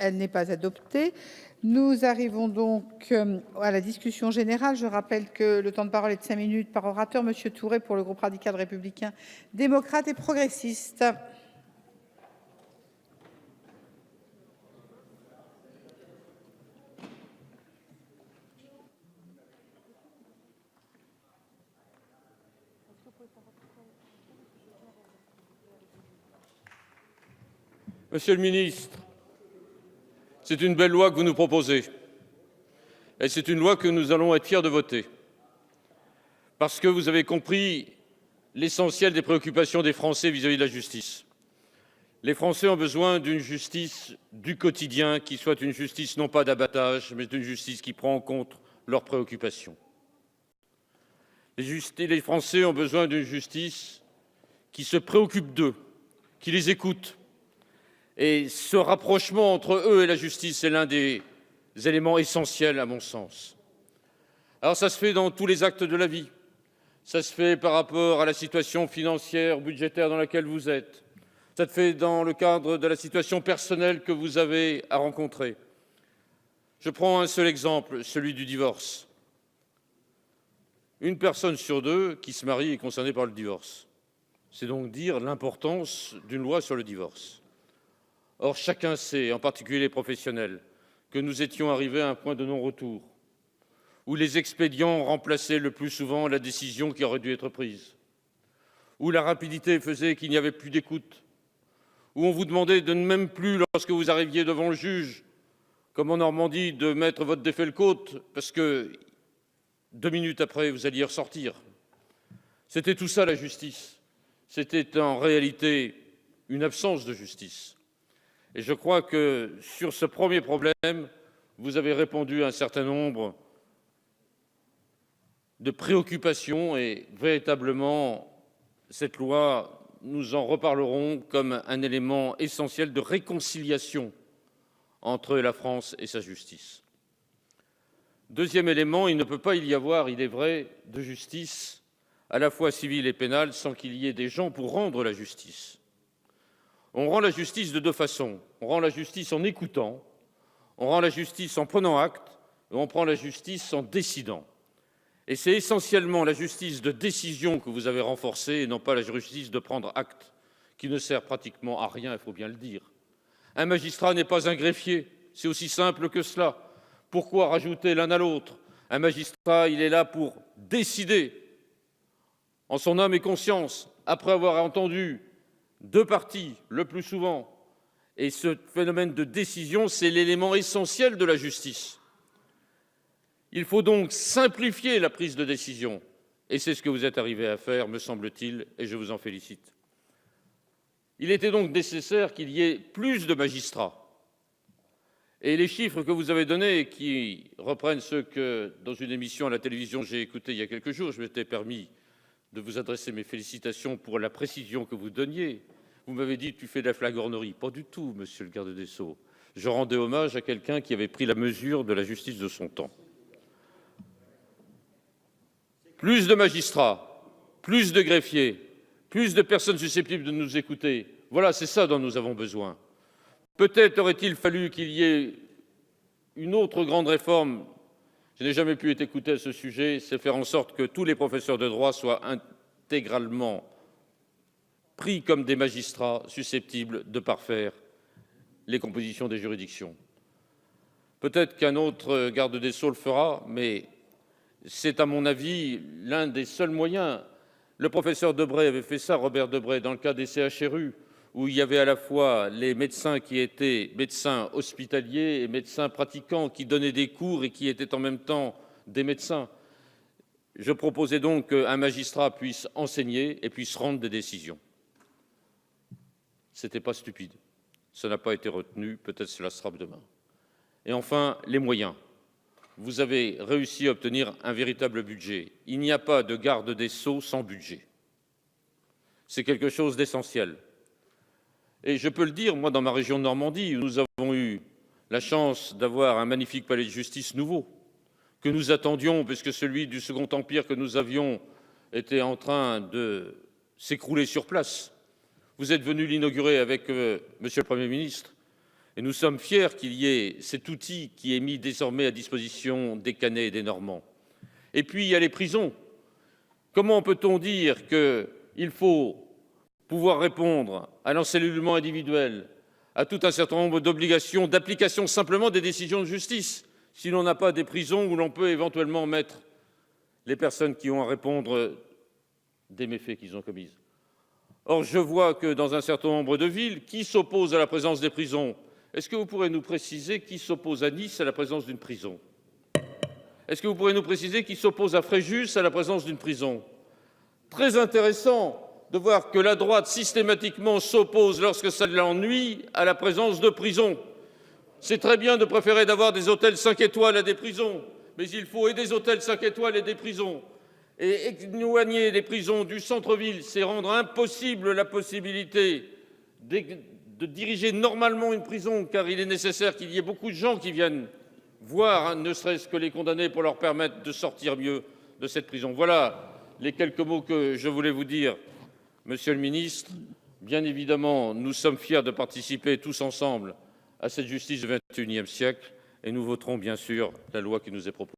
Elle n'est pas adoptée. Nous arrivons donc à la discussion générale. Je rappelle que le temps de parole est de 5 minutes par orateur. Monsieur Touré pour le groupe radical républicain, démocrate et progressiste. Monsieur le ministre, c'est une belle loi que vous nous proposez. Et c'est une loi que nous allons être fiers de voter. Parce que vous avez compris l'essentiel des préoccupations des Français vis-à-vis de la justice. Les Français ont besoin d'une justice du quotidien qui soit une justice non pas d'abattage, mais d'une justice qui prend en compte leurs préoccupations. Les Français ont besoin d'une justice qui se préoccupe d'eux, qui les écoute. Et ce rapprochement entre eux et la justice est l'un des éléments essentiels à mon sens. Alors ça se fait dans tous les actes de la vie. Ça se fait par rapport à la situation financière, budgétaire dans laquelle vous êtes. Ça se fait dans le cadre de la situation personnelle que vous avez à rencontrer. Je prends un seul exemple, celui du divorce. Une personne sur deux qui se marie est concernée par le divorce. C'est donc dire l'importance d'une loi sur le divorce. Or, chacun sait, en particulier les professionnels, que nous étions arrivés à un point de non-retour, où les expédients remplaçaient le plus souvent la décision qui aurait dû être prise, où la rapidité faisait qu'il n'y avait plus d'écoute, où on vous demandait de ne même plus, lorsque vous arriviez devant le juge, comme en Normandie, de mettre votre défait-le-côte, parce que 2 minutes après, vous alliez ressortir. C'était tout ça la justice. C'était en réalité une absence de justice. Et je crois que sur ce premier problème, vous avez répondu à un certain nombre de préoccupations et véritablement, cette loi, nous en reparlerons comme un élément essentiel de réconciliation entre la France et sa justice. Deuxième élément, il ne peut pas y avoir, il est vrai, de justice à la fois civile et pénale sans qu'il y ait des gens pour rendre la justice. On rend la justice de deux façons. On rend la justice en écoutant, on rend la justice en prenant acte, et on prend la justice en décidant. Et c'est essentiellement la justice de décision que vous avez renforcée et non pas la justice de prendre acte, qui ne sert pratiquement à rien, il faut bien le dire. Un magistrat n'est pas un greffier, c'est aussi simple que cela. Pourquoi rajouter l'un à l'autre? Un magistrat, il est là pour décider, en son âme et conscience, après avoir entendu deux parties, le plus souvent. Et ce phénomène de décision, c'est l'élément essentiel de la justice. Il faut donc simplifier la prise de décision. Et c'est ce que vous êtes arrivé à faire, me semble-t-il, et je vous en félicite. Il était donc nécessaire qu'il y ait plus de magistrats. Et les chiffres que vous avez donnés, qui reprennent ceux que, dans une émission à la télévision, j'ai écouté il y a quelques jours, je m'étais permis de vous adresser mes félicitations pour la précision que vous donniez. Vous m'avez dit « tu fais de la flagornerie ». Pas du tout, monsieur le garde des Sceaux. Je rendais hommage à quelqu'un qui avait pris la mesure de la justice de son temps. Plus de magistrats, plus de greffiers, plus de personnes susceptibles de nous écouter. Voilà, c'est ça dont nous avons besoin. Peut-être aurait-il fallu qu'il y ait une autre grande réforme. Je n'ai jamais pu être écouté à ce sujet, c'est faire en sorte que tous les professeurs de droit soient intégralement pris comme des magistrats susceptibles de parfaire les compositions des juridictions. Peut-être qu'un autre garde des Sceaux le fera, mais c'est à mon avis l'un des seuls moyens. Le professeur Debray avait fait ça, Robert Debray, dans le cas des CHRU, où il y avait à la fois les médecins qui étaient médecins hospitaliers et médecins pratiquants qui donnaient des cours et qui étaient en même temps des médecins. Je proposais donc qu'un magistrat puisse enseigner et puisse rendre des décisions. Ce n'était pas stupide. Ça n'a pas été retenu, peut-être cela sera demain. Et enfin, les moyens. Vous avez réussi à obtenir un véritable budget. Il n'y a pas de garde des Sceaux sans budget. C'est quelque chose d'essentiel. Et je peux le dire, moi, dans ma région de Normandie, où nous avons eu la chance d'avoir un magnifique palais de justice nouveau, que nous attendions, puisque celui du Second Empire que nous avions était en train de s'écrouler sur place. Vous êtes venu l'inaugurer avec Monsieur le Premier ministre. Et nous sommes fiers qu'il y ait cet outil qui est mis désormais à disposition des Canets et des Normands. Et puis, il y a les prisons. Comment peut-on dire qu'il faut pouvoir répondre à l'encellulement individuel, à tout un certain nombre d'obligations, d'application simplement des décisions de justice, si l'on n'a pas des prisons où l'on peut éventuellement mettre les personnes qui ont à répondre des méfaits qu'ils ont commis. Or, je vois que dans un certain nombre de villes, qui s'oppose à la présence des prisons? Est-ce que vous pourrez nous préciser qui s'oppose à Nice à la présence d'une prison? Est-ce que vous pourrez nous préciser qui s'oppose à Fréjus à la présence d'une prison? Très intéressant de voir que la droite systématiquement s'oppose, lorsque ça l'ennuie, à la présence de prisons. C'est très bien de préférer d'avoir des hôtels 5 étoiles à des prisons, mais il faut et des hôtels 5 étoiles et des prisons. Et éloigner les prisons du centre-ville, c'est rendre impossible la possibilité de diriger normalement une prison, car il est nécessaire qu'il y ait beaucoup de gens qui viennent voir, ne serait-ce que les condamnés, pour leur permettre de sortir mieux de cette prison. Voilà les quelques mots que je voulais vous dire, Monsieur le ministre. Bien évidemment, nous sommes fiers de participer tous ensemble à cette justice du XXIe siècle et nous voterons bien sûr la loi qui nous est proposée.